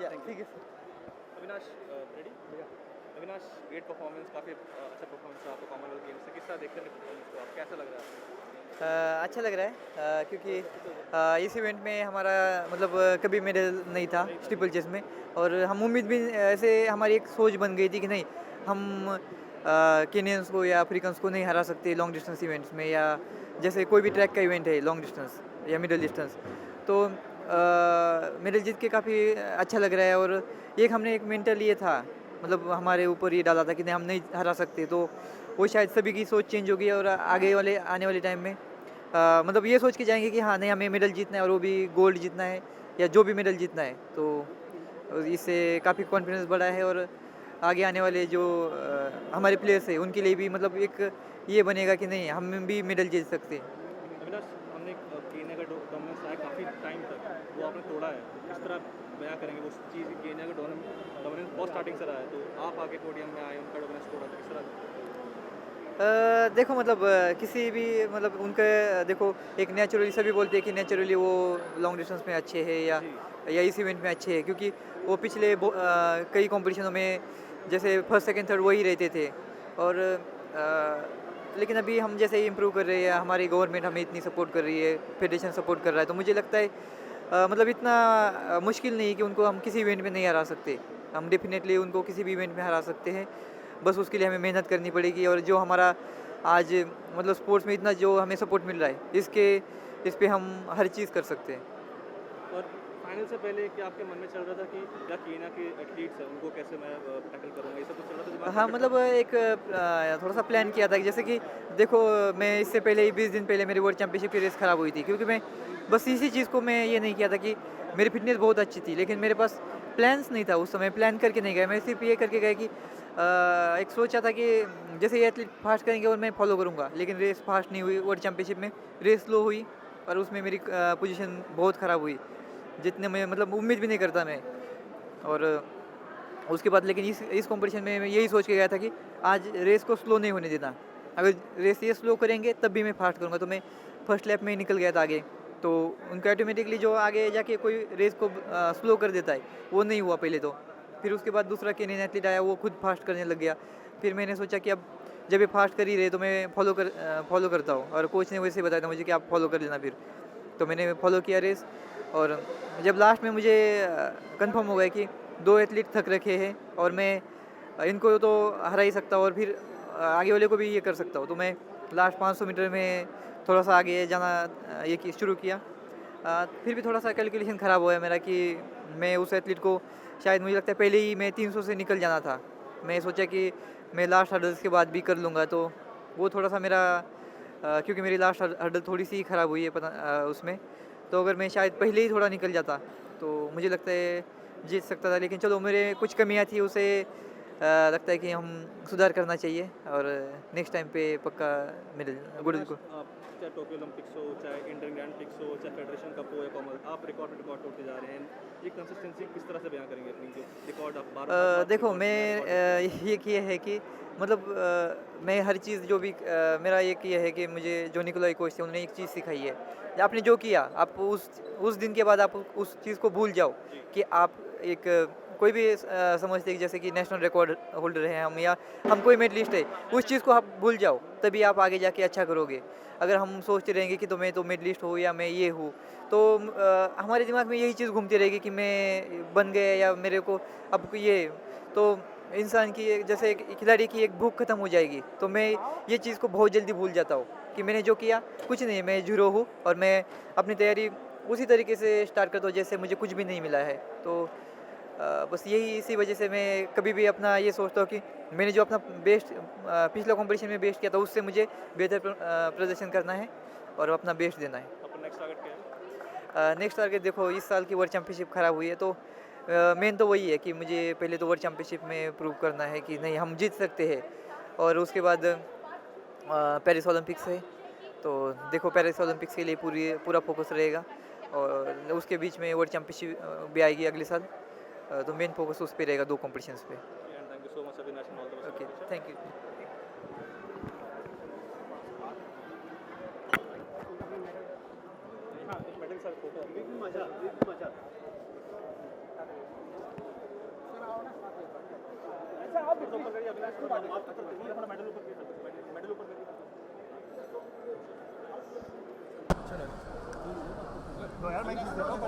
ठीक है sir. Avinash ready Avinash great performance काफ़ी अच्छा परफॉर्मेंस रहा आपका कॉमनवेल्थ गेम्स से किस तरह देखते हैं परफॉर्मेंस को आप कैसा लग रहा है आपको? अच्छा लग रहा है क्योंकि इस इवेंट में हमारा मतलब कभी मेडल नहीं था स्टीपल चेस में। और हम उम्मीद भी ऐसे हमारी एक सोच बन गई थी कि नहीं हम केनियंस को या अफ्रीकन्स को नहीं हरा सकते लॉन्ग डिस्टेंस इवेंट्स में, या जैसे कोई भी ट्रैक का इवेंट है लॉन्ग डिस्टेंस या मिडल डिस्टेंस। तो मेडल जीत के काफ़ी अच्छा लग रहा है। और एक हमने एक मेंटल ये था, मतलब हमारे ऊपर ये डाला था कि नहीं हम नहीं हरा सकते। तो वो शायद सभी की सोच चेंज होगी और आगे वाले आने वाले टाइम में मतलब ये सोच के जाएंगे कि हाँ नहीं हमें मेडल जीतना है और वो भी गोल्ड जीतना है या जो भी मेडल जीतना है। तो इससे काफ़ी कॉन्फिडेंस बढ़ा है और आगे आने वाले जो हमारे प्लेयर्स हैं उनके लिए भी मतलब एक ये बनेगा कि नहीं हम भी मेडल जीत सकते हैं। अविनाश हमने केन्या का डोमिनेंस रहा है काफ़ी टाइम तक वो आपने तोड़ा है तो किस तरह बयां करेंगे वो चीज़ केन्या का डोमिनेंस बहुत स्टार्टिंग से रहा है तो आप आगे पोडियम में आए उनका डोमिनेंस तोड़ा तो किस तरह? देखो मतलब किसी भी मतलब उनका देखो एक नेचुरली सभी बोलते हैं कि नेचुरली वो लॉन्ग डिस्टेंस में अच्छे हैं जी या इस इवेंट में अच्छे हैं, क्योंकि वो पिछले कई कंपटीशनों में जैसे फर्स्ट सेकंड थर्ड वही रहते थे। और लेकिन अभी हम जैसे ही इम्प्रूव कर रहे हैं, हमारी गवर्नमेंट हमें इतनी सपोर्ट कर रही है, फेडरेशन सपोर्ट कर रहा है, तो मुझे लगता है मतलब इतना मुश्किल नहीं है कि उनको हम किसी इवेंट में नहीं हरा सकते। हम डेफिनेटली उनको किसी भी इवेंट में हरा सकते हैं। बस उसके लिए हमें मेहनत करनी पड़ेगी। और जो हमारा आज मतलब स्पोर्ट्स में इतना जो हमें सपोर्ट मिल रहा है इस पे हम हर चीज़ कर सकते हैं। और फाइनल से पहले क्या आपके मन में चल रहा था कि क्या केन्या के एथलीट्स हैं उनको कैसे मैं टैकल करूँगा ये सब कुछ चल रहा था दिमाग हाँ में मतलब एक थोड़ा सा प्लान किया था कि जैसे कि देखो मैं इससे पहले ही 20 दिन पहले मेरी वर्ल्ड चैंपियनशिप की रेस ख़राब हुई थी, क्योंकि मैं बस इसी चीज़ को मैं ये नहीं किया था कि मेरी फिटनेस बहुत अच्छी थी लेकिन मेरे पास प्लान्स नहीं था। उस समय प्लान करके नहीं गया, मैं सिर्फ ये करके गया कि एक सोचा था कि जैसे ये एथलीट फास्ट करेंगे और मैं फॉलो करूँगा, लेकिन रेस फास्ट नहीं हुई। वर्ल्ड चैंपियनशिप में रेस स्लो हुई और उसमें मेरी पोजीशन बहुत ख़राब हुई, जितने में मतलब उम्मीद भी नहीं करता मैं। और उसके बाद लेकिन इस कंपटीशन में मैं यही सोच के गया था कि आज रेस को स्लो नहीं होने देना। अगर रेस ये स्लो करेंगे तब भी मैं फास्ट करूँगा। तो मैं फर्स्ट लैप में ही निकल गया था आगे। तो उनका ऑटोमेटिकली जो आगे जाके कोई रेस को स्लो कर देता है वो नहीं हुआ पहले तो। फिर उसके बाद दूसरा केनियन एथलीट आया, वो खुद फास्ट करने लग गया। फिर मैंने सोचा कि अब जब ये फास्ट कर ही रहे तो मैं फॉलो करता हूँ। और कोच ने वैसे बताया था मुझे कि आप फॉलो कर लेना फिर। तो मैंने फॉलो किया रेस। और जब लास्ट में मुझे कंफर्म हो गया कि दो एथलीट थक रखे हैं और मैं इनको तो हरा ही सकता हूँ और फिर आगे वाले को भी ये कर सकता हूँ, तो मैं लास्ट 500 मीटर में थोड़ा सा आगे जाना शुरू किया। फिर भी थोड़ा सा कैलकुलेशन ख़राब हुआ है मेरा कि मैं उस एथलीट को शायद मुझे लगता है पहले ही मैं 300 से निकल जाना था। मैं सोचा कि मैं लास्ट हर्डल्स के बाद भी कर लूँगा, तो वो थोड़ा सा मेरा क्योंकि मेरी लास्ट हर्डल थोड़ी सी ख़राब हुई है पता उसमें। तो अगर मैं शायद पहले ही थोड़ा निकल जाता तो मुझे लगता है जीत सकता था। लेकिन चलो मेरे कुछ कमियां थी, उसे लगता है कि हम सुधार करना चाहिए और नेक्स्ट टाइम पे पक्का मेडल गोल्ड को। आप चाहे टोक्यो ओलंपिक्स हो चाहे इंडियन ग्रैंड प्रिक्स हो चाहे फेडरेशन कप हो या कॉमन आप रिकॉर्ड पे रिकॉर्ड तोड़ते जा रहे हैं ये कंसिस्टेंसी किस तरह से बयां करेंगे अपनी जो रिकॉर्ड आप बार बार देखो मैं ये है कि मतलब मैं हर चीज़ जो भी मेरा एक ये है कि मुझे जो निकोलाई कोच थे उन्होंने एक चीज़ सिखाई है, आपने जो किया आप उस दिन के बाद आप उस चीज़ को भूल जाओ कि आप एक कोई भी समझते हैं कि जैसे कि नेशनल रिकॉर्ड होल्डर हैं हम या हम कोई मेडलिस्ट है, उस चीज़ को आप भूल जाओ तभी आप आगे जाके अच्छा करोगे। अगर हम सोचते रहेंगे कि तो मैं तो मेडलिस्ट हूँ या मैं ये हूँ, तो हमारे दिमाग में यही चीज़ घूमती रहेगी कि मैं बन गया या मेरे को अब ये। तो इंसान की जैसे एक खिलाड़ी की एक भूख खत्म हो जाएगी। तो मैं ये चीज़ को बहुत जल्दी भूल जाता हूँ कि मैंने जो किया कुछ नहीं, मैं ज़ीरो हूँ और मैं अपनी तैयारी उसी तरीके से स्टार्ट करता हूँ जैसे मुझे कुछ भी नहीं मिला है। तो बस यही इसी वजह से मैं कभी भी अपना ये सोचता हूँ कि मैंने जो अपना बेस्ट पिछला कंपटीशन में बेस्ट किया था उससे मुझे बेहतर प्रदर्शन करना है और अपना बेस्ट देना है। अपना नेक्स्ट टारगेट क्या है? नेक्स्ट टारगेट देखो इस साल की वर्ल्ड चैम्पियनशिप ख़राब हुई है, तो मेन तो वही है कि मुझे पहले तो वर्ल्ड चैम्पियनशिप में प्रूव करना है कि नहीं हम जीत सकते हैं। और उसके बाद पेरिस ओलंपिक्स है, तो देखो पेरिस ओलंपिक्स के लिए पूरा फोकस रहेगा। और उसके बीच में वर्ल्ड चैम्पियनशिप भी आएगी अगले साल। तो मेन फोकस उस पे रहेगा, दो कॉम्पिटिशन्स पे। And thank you so much Avinash and all the okay, best. Thank you. हाँ एक मेडल सर फोटो मजा ऊपर करिए अविनाश, थोड़ा मेडल ऊपर करिए, मेडल ऊपर करिए। तो यार मैं किसी देता हूँ